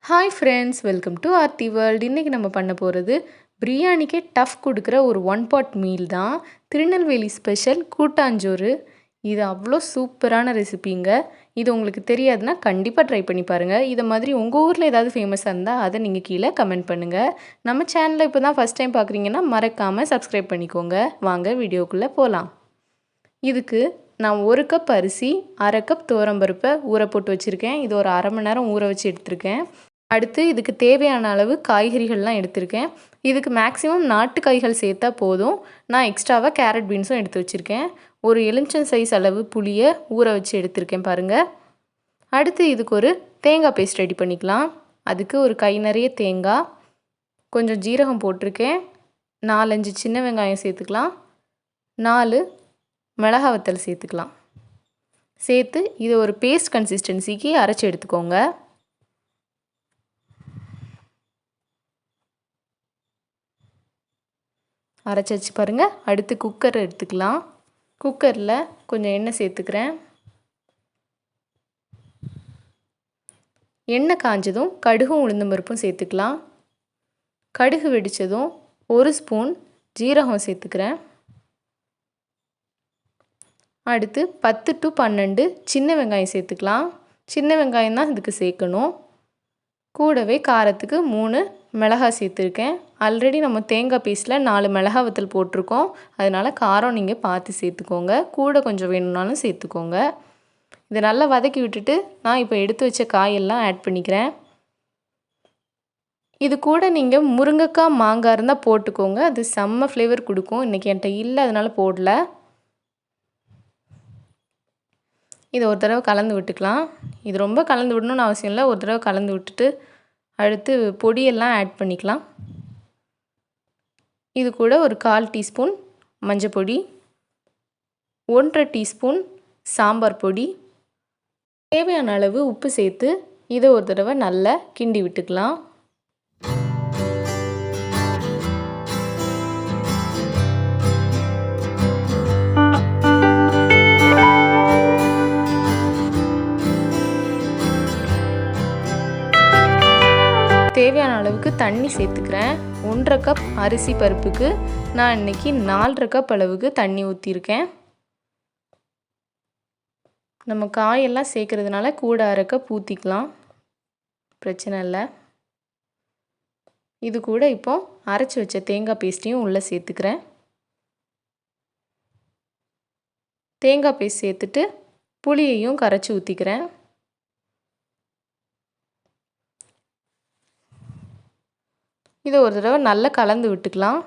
Hi friends, welcome to Aarthi world. இன்றைக்கி நம்ம பண்ண போகிறது பிரியாணிக்கே டஃப் கொடுக்குற ஒரு ஒன் பாட் மீல் தான். திருநெல்வேலி ஸ்பெஷல் கூட்டாஞ்சோறு. இது அவ்வளோ சூப்பரான ரெசிபிங்க. இது உங்களுக்கு தெரியாதுன்னா கண்டிப்பாக ட்ரை பண்ணி பாருங்கள். இதை மாதிரி உங்கள் ஊரில் ஏதாவது ஃபேமஸாக இருந்தால் அதை நீங்கள் கீழே கமெண்ட் பண்ணுங்கள். நம்ம சேனலை இப்போ தான் ஃபஸ்ட் டைம் பார்க்குறீங்கன்னா மறக்காமல் சப்ஸ்கிரைப் பண்ணிக்கோங்க. வாங்க வீடியோக்குள்ளே போகலாம். இதுக்கு நான் 1 கப் அரிசி, 1/2 கப் துவரம்பருப்பை ஊற போட்டு வச்சுருக்கேன். இது ஒரு 1/2 மணி நேரம் ஊற வச்சு எடுத்திருக்கேன். அடுத்து இதுக்கு தேவையான அளவு காய்கறிகள்லாம் எடுத்திருக்கேன். இதுக்கு மேக்ஸிமம் நாட்டு காய்கள் சேர்த்தா போதும். நான் எக்ஸ்ட்ராவாக கேரட் பீன்ஸும் எடுத்து வச்சுருக்கேன். ஒரு எலுமிச்சம் சைஸ் அளவு புளியை ஊற வச்சு எடுத்திருக்கேன் பாருங்கள். அடுத்து இதுக்கு ஒரு தேங்காய் பேஸ்ட் ரெடி பண்ணிக்கலாம். அதுக்கு ஒரு கை நிறைய தேங்காய், கொஞ்சம் ஜீரகம் போட்டிருக்கேன், 4-5 சின்ன வெங்காயம் சேர்த்துக்கலாம், 4 மிளகா வத்தல் சேர்த்துக்கலாம். சேர்த்து இதை ஒரு பேஸ்ட் கன்சிஸ்டன்சிக்கு அரைச்சி எடுத்துக்கோங்க. அரைச்சி வச்சு பாருங்கள். அடுத்து குக்கர் எடுத்துக்கலாம். குக்கரில் கொஞ்சம் எண்ணெய் சேர்த்துக்கிறேன். எண்ணெய் காஞ்சதும் கடுகும் உளுந்தம் பருப்பும் சேர்த்துக்கலாம். கடுகு வெடித்ததும் 1 ஸ்பூன் ஜீரகம் சேர்த்துக்கிறேன். அடுத்து 10 to 12 சின்ன வெங்காயம் சேர்த்துக்கலாம். சின்ன வெங்காயம் தான் இதுக்கு சேர்க்கணும். கூடவே காரத்துக்கு 3 மிளகாய் சேர்த்துருக்கேன். ஆல்ரெடி நம்ம தேங்காய் பீஸில் 4 மிளகா வத்தல் போட்டிருக்கோம். அதனால் காரம் நீங்கள் பார்த்து சேர்த்துக்கோங்க. கூட கொஞ்சம் வேணும்னாலும் சேர்த்துக்கோங்க. இதை நல்லா வதக்கி விட்டுட்டு நான் இப்போ எடுத்து வச்ச காயெல்லாம் ஆட் பண்ணிக்கிறேன். இது கூட நீங்கள் முருங்கைக்காய் மாங்காய் இருந்தால் போட்டுக்கோங்க. அது செம்ம ஃப்ளேவர் கொடுக்கும். இன்றைக்கி என்கிட்ட இல்லை, அதனால் போடல. இதை ஒரு தடவை கலந்து விட்டுக்கலாம். இது ரொம்ப கலந்து விடணும்னு அவசியம் இல்லை. ஒரு தடவை கலந்து விட்டுட்டு அடுத்து பொடியெல்லாம் ஆட் பண்ணிக்கலாம். இது கூட ஒரு 1/4 டீஸ்பூன் மஞ்சள் பொடி, 1/2 டீஸ்பூன் சாம்பார் பொடி, தேவையான அளவு உப்பு சேர்த்து இதை ஒரு தடவை நல்லா கிண்டி விட்டுக்கலாம். தேவையான அளவுக்கு தண்ணி சேர்த்துக்கிறேன். 1/2 கப் அரிசி பருப்புக்கு நான் இன்றைக்கி 4/2 கப் அளவுக்கு தண்ணி ஊற்றிருக்கேன். நம்ம காயெல்லாம் சேர்க்குறதுனால கூட 1/2 கப் ஊற்றிக்கலாம், பிரச்சனை இல்லை. இது கூட இப்போ அரைச்சி வச்ச தேங்காய் பேஸ்ட்டையும் உள்ளே சேர்த்துக்கிறேன். தேங்காய் பேஸ்ட் சேர்த்துட்டு புளியையும் கரைச்சி ஊற்றிக்கிறேன். இதை ஒரு தடவை நல்லா கலந்து விட்டுக்கலாம்.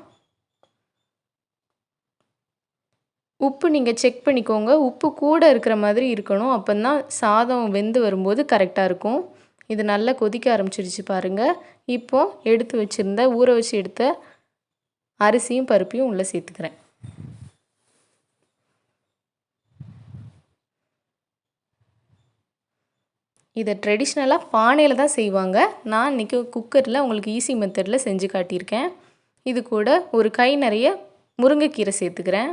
உப்பு நீங்கள் செக் பண்ணிக்கோங்க. உப்பு கூட இருக்கிற மாதிரி இருக்கணும். அப்போ தான் சாதம் வெந்து வரும்போது கரெக்டாக இருக்கும். இது நல்லா கொதிக்க ஆரம்பிச்சிருச்சு பாருங்கள். இப்போது எடுத்து வச்சுருந்த ஊற வச்சு எடுத்த அரிசியும் பருப்பையும் உள்ளே சேர்த்துக்கிறேன். இதை ட்ரெடிஷ்னலாக பானையில் தான் செய்வாங்க. நான் இன்றைக்கி குக்கரில் உங்களுக்கு ஈஸி மெத்தடில் செஞ்சு காட்டியிருக்கேன். இது கூட ஒரு கை நிறைய முருங்கைக்கீரை சேர்த்துக்கிறேன்.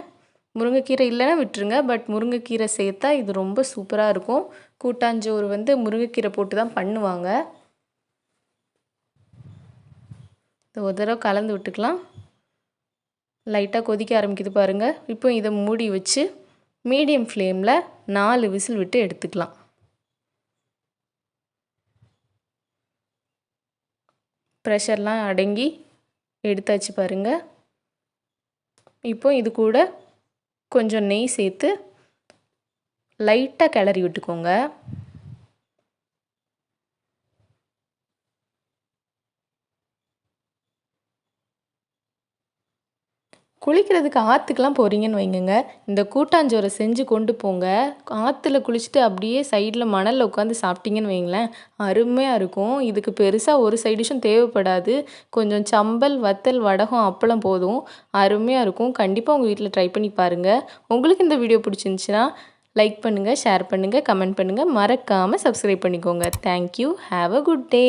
முருங்கைக்கீரை இல்லைன்னா விட்டுருங்க, பட் முருங்கைக்கீரை சேர்த்தா இது ரொம்ப சூப்பராக இருக்கும். கூட்டாஞ்சோறு முருங்கைக்கீரை போட்டு தான் பண்ணுவாங்க. இதை ஒரு தடவை கலந்து விட்டுக்கலாம். லைட்டாக கொதிக்க ஆரம்பிக்குது பாருங்கள். இப்போ இதை மூடி வச்சு மீடியம் ஃப்ளேமில் 4 விசில் விட்டு எடுத்துக்கலாம். ப்ரெஷர்லாம் அடங்கி எடுத்தாச்சு பாருங்கள். இப்போ இது கூட கொஞ்சம் நெய் சேர்த்து லைட்டாக கிளறி விட்டுக்கோங்க. குளிக்கிறதுக்கு ஆற்றுக்கெலாம் போகிறீங்கன்னு வைங்கங்க, இந்த கூட்டாஞ்சோறை செஞ்சு கொண்டு போங்க. ஆற்றுல குளிச்சுட்டு அப்படியே சைடில் மணலில் உட்காந்து சாப்பிட்டீங்கன்னு வைங்களேன், அருமையாக இருக்கும். இதுக்கு பெருசாக ஒரு சைட் டிஷ்ஷும் தேவைப்படாது. கொஞ்சம் சம்பல், வத்தல், வடகம், அப்பளம் போதும். அருமையாக இருக்கும். கண்டிப்பாக உங்கள் வீட்டில் ட்ரை பண்ணி பாருங்கள். உங்களுக்கு இந்த வீடியோ பிடிச்சிருந்துச்சுன்னா லைக் பண்ணுங்கள், ஷேர் பண்ணுங்கள், கமெண்ட் பண்ணுங்கள். மறக்காமல் சப்ஸ்கிரைப் பண்ணிக்கோங்க. Thank you. Have a good day.